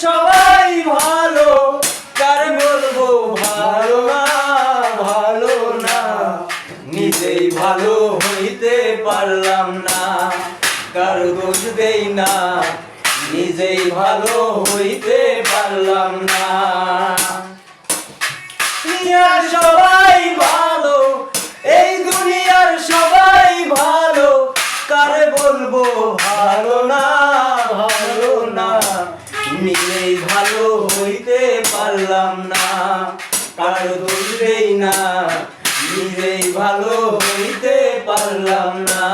সবাই ভালো, কার বলবো ভালো না, ভালো না। নিজেই ভালো হইতে পারলাম না, কার দোষ দেই না, নিজেই ভালো হইতে পারলাম না। দুনিয়ার সবাই ভালো, এই দুনিয়ার সবাই ভালো, কারে বলবো ভালো না, ভালো না। নিজেই ভালো হইতে পারলাম না, কার দোষ দেই না, নিজেই ভালো হইতে পারলাম না।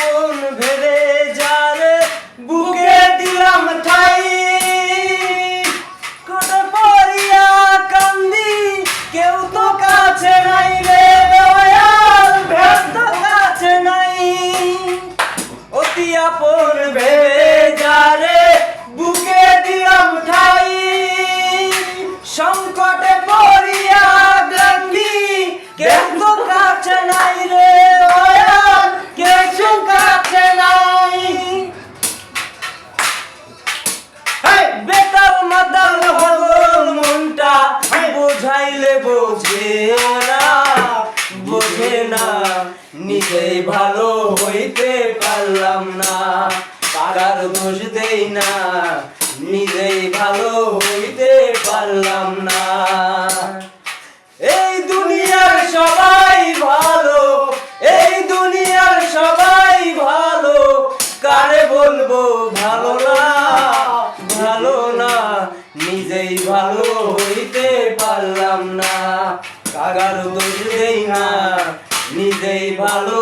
কোন ভেবে যারে বুকে দিলাম ঠাই, কোন পরিয়া কান্দি, কেউ তো কাছে নাই রে দয়াল, ব্যর্থ কাছে নাই। অতি আপন ভেবে যারে বুকে দিলাম ঠাই, সংকটে পড়িয়া কান্দি, কেউ তো কাছে নাই রে দয়াল, কেউ কাছে নাই। বেতাল মাতাল পাগল মনটা বোঝাইলে বোঝে না, বোঝে না। নিজেই ভালো হইতে পারলাম না, কার দোষ দেই না, নিজেই ভালো হইতে পারলাম না। এই দুনিয়ার সবাই ভালো, এই দুনিয়ার সবাই ভালো, কারে বলবো ভালো না, ভালো না। নিজেই ভালো হইতে পারলাম না, কার দোষ দেই না, নিজেই ভালো